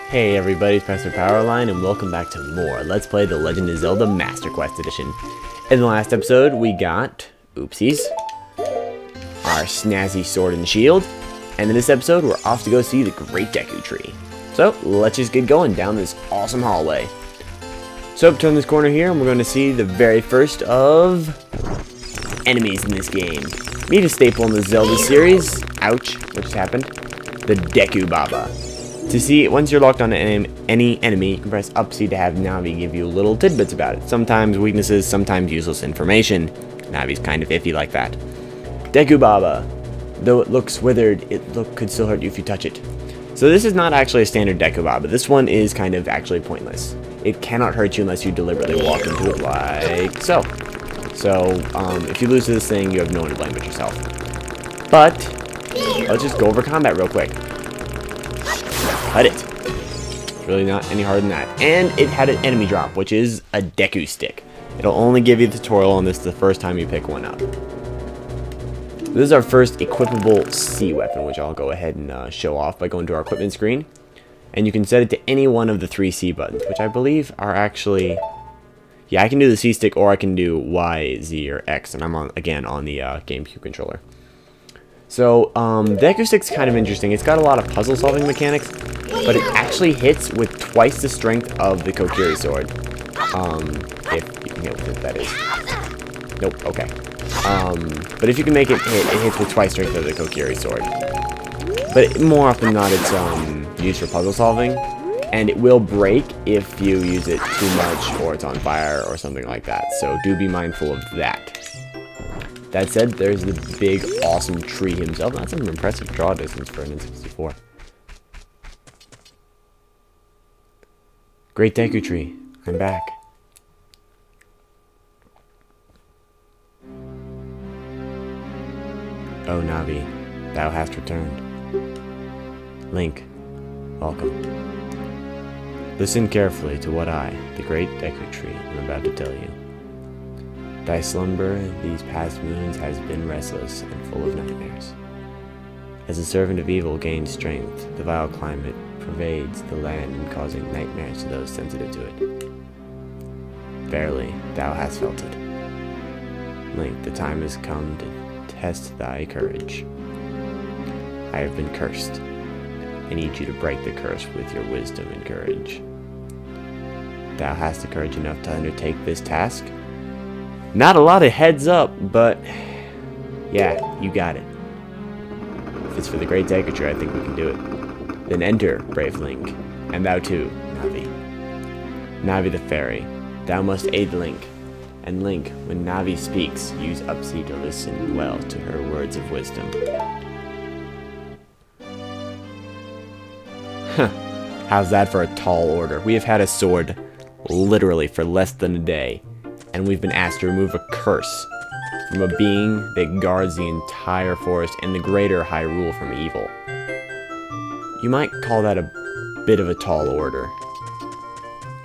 Hey everybody, it's Profpowerline, and welcome back to more Let's Play The Legend of Zelda Master Quest Edition. In the last episode, we got, oopsies, our snazzy sword and shield, and in this episode, we're off to go see the Great Deku Tree. So, let's just get going down this awesome hallway. So, turn this corner here, and we're going to see the very first of enemies in this game. Meet a staple in the Zelda series, ouch, what just happened? The Deku Baba. To see it, once you're locked on any enemy, you can press up C to have Navi give you little tidbits about it. Sometimes weaknesses, sometimes useless information. Navi's kind of iffy like that. Deku Baba. Though it looks withered, could still hurt you if you touch it. So this is not actually a standard Deku Baba. This one is kind of actually pointless. It cannot hurt you unless you deliberately walk into it like so. So, if you lose to this thing, you have no one to blame but yourself. But, let's just go over combat real quick. Cut it. It's really not any harder than that. And it had an enemy drop, which is a Deku stick. It'll only give you the tutorial on this the first time you pick one up. This is our first equipable C weapon, which I'll go ahead and show off by going to our equipment screen. And you can set it to any one of the 3 C buttons, which I believe are actually... Yeah, I can do the C stick, or I can do Y, Z, or X, and I'm again on the GameCube controller. So, the Deku Stick's kind of interesting. It's got a lot of puzzle-solving mechanics, but it actually hits with twice the strength of the Kokiri sword. If you can hit with it, that is. Nope, okay. But if you can make it hit, it hits with twice the strength of the Kokiri sword. But more often than not, it's used for puzzle-solving, and it will break if you use it too much, or it's on fire, or something like that. So, do be mindful of that. That said, there's the big, awesome tree himself. That's an impressive draw distance for an N64. Great Deku Tree, I'm back. Oh, Navi, thou hast returned. Link, welcome. Listen carefully to what I, the Great Deku Tree, am about to tell you. Thy slumber these past moons has been restless and full of nightmares. As the servant of evil gains strength, the vile climate pervades the land and causing nightmares to those sensitive to it. Verily, thou hast felt it. Link, the time has come to test thy courage. I have been cursed. I need you to break the curse with your wisdom and courage. Thou hast the courage enough to undertake this task? Not a lot of heads up, but yeah, you got it. If it's for the Great Deku Tree, I think we can do it. Then enter, brave Link, and thou too, Navi. Navi the fairy, thou must aid Link. And Link, when Navi speaks, use up C to listen well to her words of wisdom. Huh, how's that for a tall order? We have had a sword literally for less than a day. And we've been asked to remove a curse from a being that guards the entire forest and the greater Hyrule from evil. You might call that a bit of a tall order,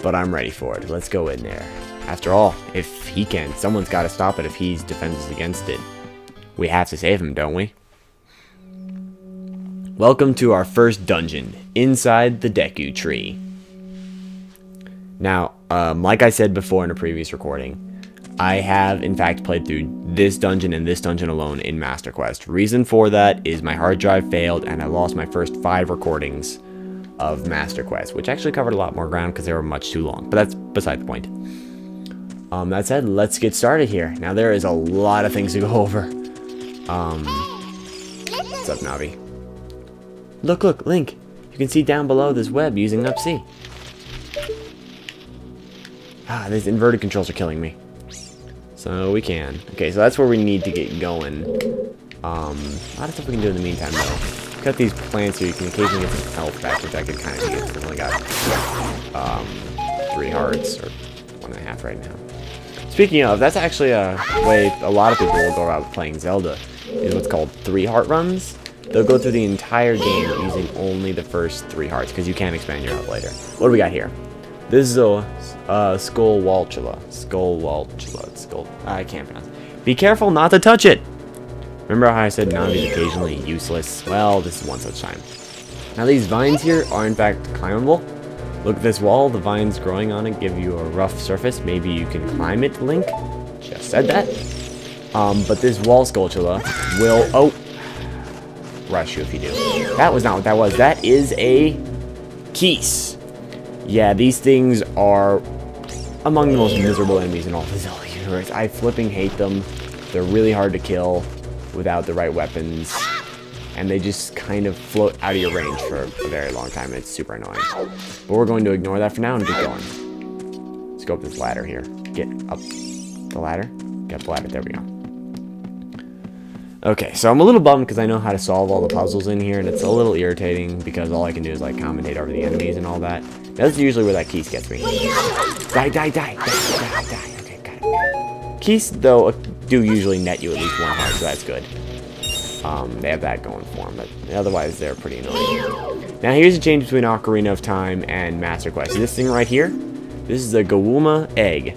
but I'm ready for it. Let's go in there. After all, if he can, someone's got to stop it if he's defenseless against it. We have to save him, don't we? Welcome to our first dungeon, inside the Deku Tree. Now, like I said before in a previous recording, I have in fact played through this dungeon and this dungeon alone in Master Quest. Reason for that is my hard drive failed and I lost my first 5 recordings of Master Quest, which actually covered a lot more ground because they were much too long, but that's beside the point. That said, let's get started here. Now there is a lot of things to go over. What's up, Navi? Look, Link. You can see down below this web using up C. Ah, these inverted controls are killing me. So we can. Okay, so that's where we need to get going. A lot of stuff we can do in the meantime, though. Cut these plants here. You can occasionally get some health back, which I could kind of use. I've only got 3 hearts, or 1.5 right now. Speaking of, that's actually a way a lot of people will go about playing Zelda. Is what's called 3-heart runs. They'll go through the entire game using only the first 3 hearts, because you can expand your health later. What do we got here? This is a Skullwalchula. I can't pronounce it. Be careful not to touch it! Remember how I said Navi's occasionally useless? Well, this is one such time. Now these vines here are in fact climbable. Look at this wall, the vines growing on it give you a rough surface. Maybe you can climb it, Link. Just said that. But this wall Skulltula will, rush you if you do. That was not what that was. That is a Keese. Yeah, these things are among the most miserable enemies in all the Zelda universe. I flipping hate them. They're really hard to kill without the right weapons. And they just kind of float out of your range for a very long time. It's super annoying. But we're going to ignore that for now and get going. Let's go up this ladder here. Get up the ladder. Get up the ladder. There we go. Okay, so I'm a little bummed because I know how to solve all the puzzles in here, and it's a little irritating because all I can do is like commentate over the enemies and all that. That's usually where that Keese gets me. Die. Okay, got it. Keese, though, do usually net you at least one heart, so that's good. They have that going for them, but otherwise they're pretty annoying. Now here's a change between Ocarina of Time and Master Quest. This thing right here, this is a Gawuma egg.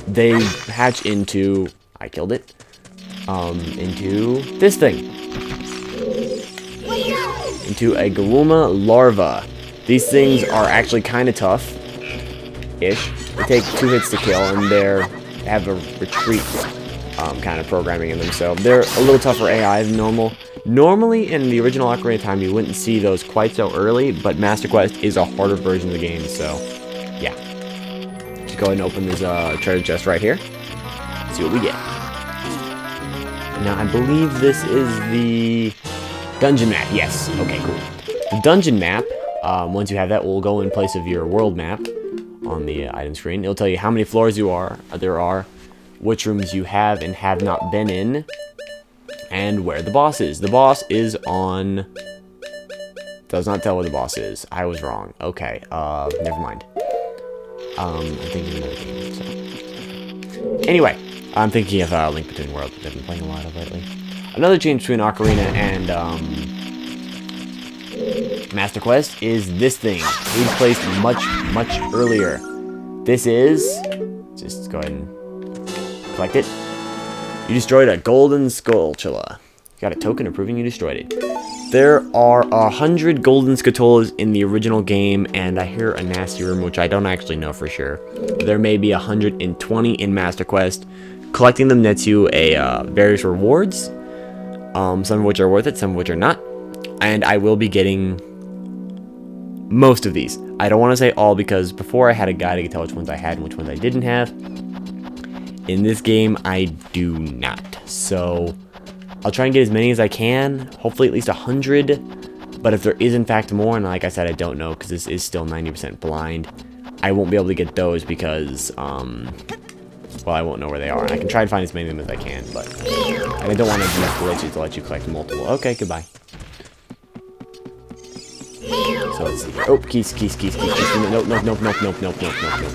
They hatch into... I killed it. Into this thing. Into a Gawuma larva. These things are actually kind of tough-ish. They take 2 hits to kill, and they have a retreat kind of programming in them. So they're a little tougher AI than normal. Normally, in the original Ocarina of Time, you wouldn't see those quite so early, but Master Quest is a harder version of the game, so yeah. Just go ahead and open this treasure chest right here. See what we get. Now, I believe this is the dungeon map. Yes. Okay, cool. The dungeon map, once you have that, will go in place of your world map on the item screen. It'll tell you how many floors there are, which rooms you have and have not been in, and where the boss is. The boss is on... Does not tell where the boss is. I was wrong. Okay, never mind. I'm thinking of another game, so... Anyway. I'm thinking of Link Between Worlds, which I've been playing a lot of lately. Another change between Ocarina and Master Quest is this thing. It's placed much earlier. This is... Just go ahead and collect it. You destroyed a golden Skulltula. You got a token proving you destroyed it. There are 100 golden Skulltulas in the original game, and I hear a nasty rumor, which I don't actually know for sure. There may be 120 in Master Quest. Collecting them nets you various rewards, some of which are worth it, some of which are not. And I will be getting most of these. I don't want to say all because before I had a guide I could tell which ones I had and which ones I didn't have. In this game, I do not. So I'll try and get as many as I can, hopefully at least 100. But if there is in fact more, and like I said, I don't know because this is still 90% blind, I won't be able to get those because, well, I won't know where they are. And I can try to find as many of them as I can, but I don't want to use glitches to let you collect multiple. Okay, goodbye. So let's see. Oh, keys.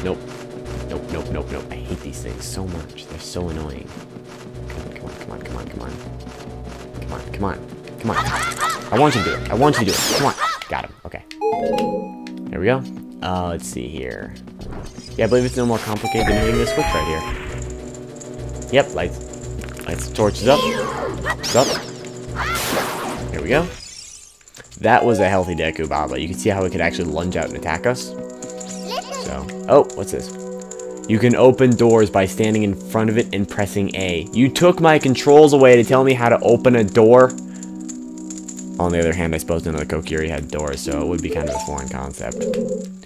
Nope. I hate these things so much. They're so annoying. Come on. I want you to do it. Come on. Got him. Okay. There we go. Let's see here. Yeah, I believe it's no more complicated than hitting this switch right here. Yep, lights, torches up. It's up. Here we go. That was a healthy Deku Baba. You can see how it could actually lunge out and attack us. So, oh, what's this? You can open doors by standing in front of it and pressing A. You took my controls away to tell me how to open a door. On the other hand, I suppose none of the Kokiri had doors, so it would be kind of a foreign concept.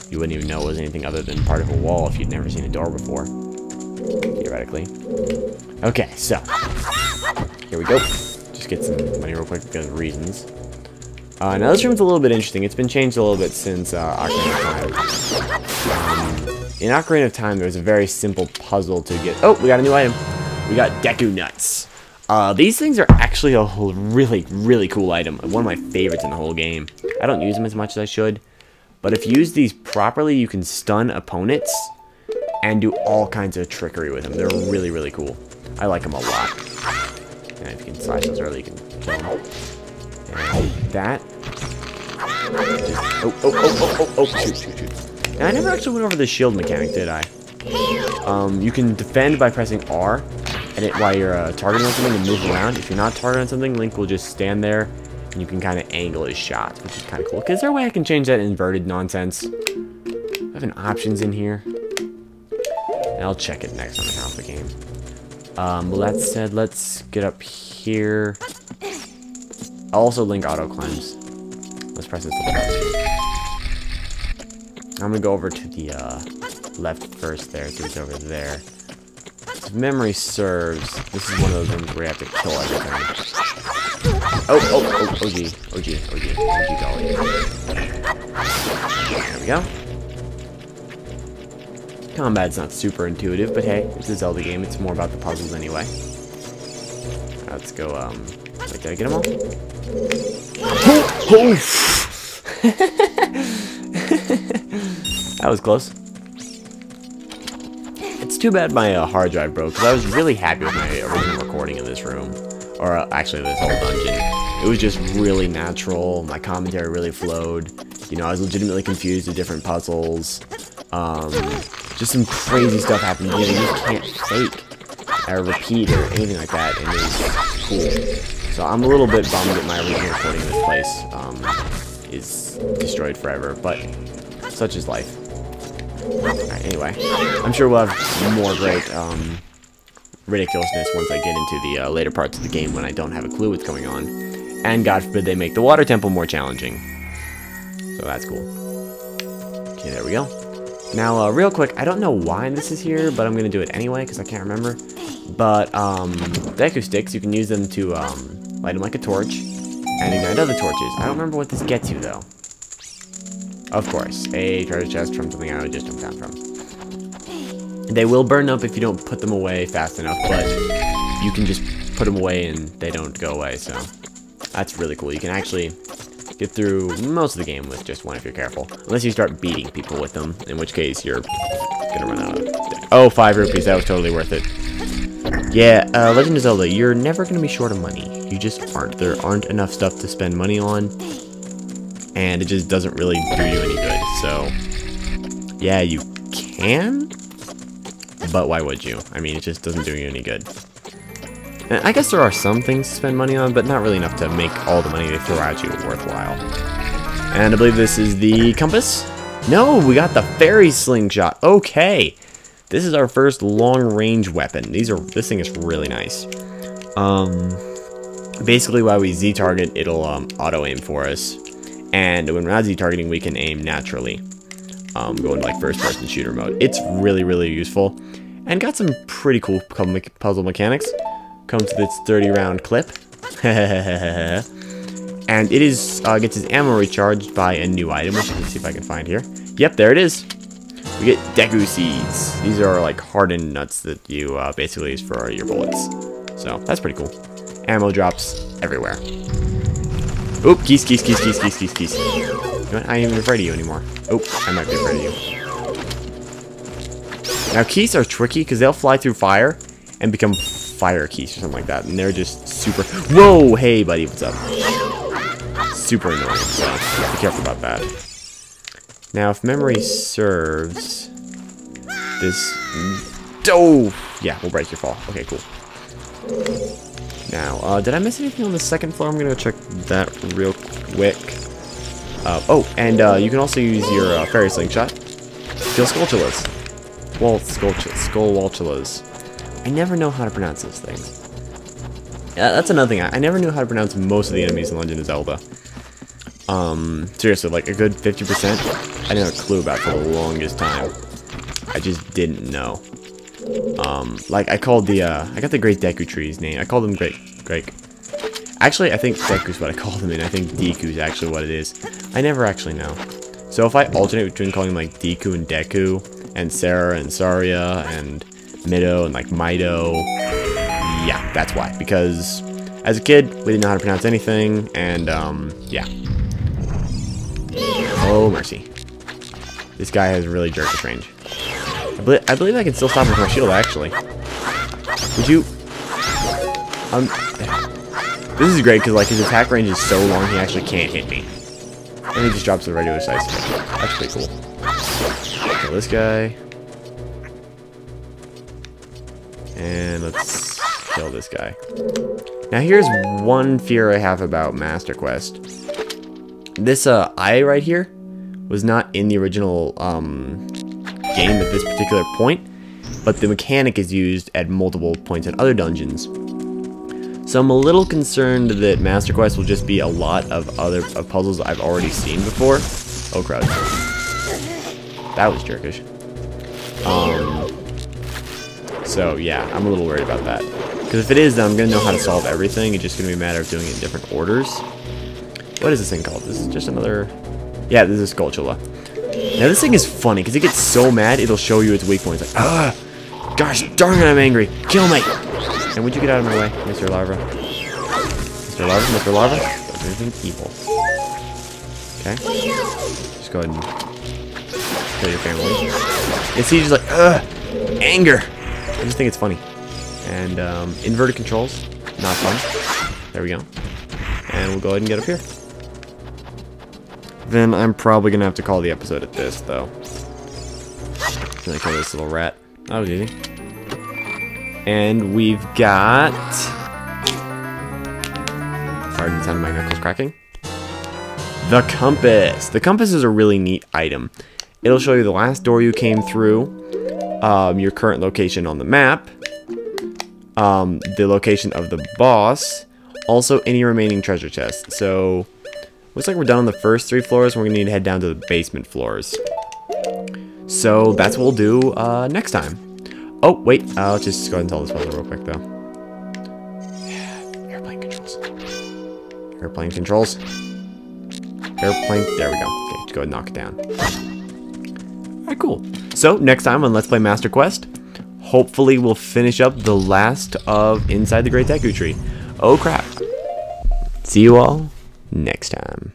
You wouldn't even know it was anything other than part of a wall if you'd never seen a door before. Theoretically. Okay, so. Here we go. Just get some money real quick because of reasons. Now this room's a little bit interesting. It's been changed a little bit since Ocarina of Time. In Ocarina of Time, there was a very simple puzzle to get... Oh, we got a new item. We got Deku Nuts. These things are actually a really cool item. One of my favorites in the whole game. I don't use them as much as I should. But if you use these properly, you can stun opponents and do all kinds of trickery with them. They're really cool. I like them a lot. And if you can slash those early, you can kill them. And that. Shoot. Now, I never actually went over the shield mechanic, did I? You can defend by pressing R, and while you're targeting on something and move around. If you're not targeting on something, Link will just stand there And you can kind of angle his shots, which is kind of cool. Is there a way I can change that inverted nonsense? I have an options in here. And I'll check it next on the top of the game. Well, that said, let's get up here. I'll also link auto climbs. Let's press this little button. I'm gonna go over to the left first there, so it's over there. If memory serves, this is one of those rooms where you have to kill everything. Oh gee, golly. There we go. Combat's not super intuitive, but hey, it's a Zelda game. It's more about the puzzles anyway. Let's go, wait, did I get them all? That was close. It's too bad my hard drive broke, because I was really happy with my original recording in this room. Or actually this whole dungeon. It was just really natural. My commentary really flowed. You know, I was legitimately confused with different puzzles. Just some crazy stuff happened. You just can't fake or repeat or anything like that. And it was cool. So I'm a little bit bummed that my original recording in this place is destroyed forever. But such is life. Alright, anyway. I'm sure we'll have more great ridiculousness once I get into the later parts of the game when I don't have a clue what's going on. And God forbid they make the water temple more challenging. So that's cool. Okay, there we go. Now, real quick, I don't know why this is here, but I'm going to do it anyway because I can't remember. But, Deku sticks, you can use them to light them like a torch and ignite other torches. I don't remember what this gets you, though. Of course, a treasure chest from something I just jumped down from. They will burn up if you don't put them away fast enough, but you can just put them away and they don't go away, so that's really cool. You can actually get through most of the game with just one if you're careful. Unless you start beating people with them, in which case you're gonna run out of deck. Oh, 5 rupees, that was totally worth it. Yeah, Legend of Zelda, you're never gonna be short of money. You just aren't. There aren't enough stuff to spend money on, and it just doesn't really do you any good. So, yeah, you can, but why would you? I mean, it just doesn't do you any good. And I guess there are some things to spend money on, but not really enough to make all the money they throw at you worthwhile. And I believe this is the compass. No, we got the fairy slingshot. Okay, this is our first long-range weapon. This thing is really nice. Basically, while we Z-target, it'll auto-aim for us. And when we're not Z-targeting, we can aim naturally. Go into like first-person shooter mode. It's really, really useful. And got some pretty cool puzzle mechanics. Comes with its 30-round clip. And it is gets its ammo recharged by a new item, which let's see if I can find here. Yep, there it is. We get Deku seeds. These are like hardened nuts that you basically use for your bullets. So that's pretty cool. Ammo drops everywhere. Oop, geese. You know what? I ain't even afraid of you anymore. Oop, I might be afraid of you. Now, geese are tricky because they'll fly through fire and become fire keys or something like that, and they're just super. Whoa, hey buddy, what's up? Super annoying, so be careful about that. Now, if memory serves, this. Oh, yeah, we'll break your fall. Okay, cool. Now, did I miss anything on the second floor? I'm gonna go check that real quick. Oh, and you can also use your fairy slingshot. Kill Skulltulas. Well, Skullwaltulas. I never know how to pronounce those things. Yeah, that's another thing. I never knew how to pronounce most of the enemies in Legend of Zelda. Seriously, like a good 50%, I didn't have a clue about for the longest time. I just didn't know. Like I called the, I got the Great Deku Tree's name. I called him Great. Actually, I think Deku's what I called him, and I think Deku's actually what it is. I never actually know. So if I alternate between calling him like Deku and Deku, and Sarah and Saria, and Mido and like Mido. Yeah, that's why. Because as a kid, we didn't know how to pronounce anything, and yeah. Oh mercy. This guy has really jerked his range. I believe I can still stop him with my shield, actually. Would you? This is great because like his attack range is so long, he actually can't hit me, and he just drops the regular size. That's pretty cool. Kill this guy. And let's kill this guy. Now here's one fear I have about Master Quest. This eye right here was not in the original game at this particular point, but the mechanic is used at multiple points in other dungeons. So I'm a little concerned that Master Quest will just be a lot of other puzzles I've already seen before. Oh crud. That was jerkish. So yeah, I'm a little worried about that. Because if it is, then I'm going to know how to solve everything. It's just going to be a matter of doing it in different orders. What is this thing called? This is just another... Yeah, this is Skulltula. Now this thing is funny, because it gets so mad, it'll show you its weak points. Like, ah, gosh darn it, I'm angry. Kill me. And would you get out of my way, Mr. Larva? Mr. Larva? Mr. Larva? Don't do anything evil. Okay. Just go ahead and kill your family. And see, just like, ugh, anger. I just think it's funny. And inverted controls, not fun. There we go. And we'll go ahead and get up here. Then I'm probably gonna have to call the episode at this, though. Can I kill this little rat? That was easy. And we've got... Pardon the sound of my knuckles cracking. The compass. The compass is a really neat item. It'll show you the last door you came through, your current location on the map, the location of the boss, also any remaining treasure chests. So, looks like we're done on the first 3 floors, and we're going to need to head down to the basement floors. So, that's what we'll do next time. Oh, wait, I'll just go ahead and tell this puzzle real quick, though. Airplane controls. Airplane controls. Airplane, there we go. Okay, just go ahead and knock it down. Alright, cool. So, next time on Let's Play Master Quest, hopefully we'll finish up the last of Inside the Great Deku Tree. Oh crap. See you all next time.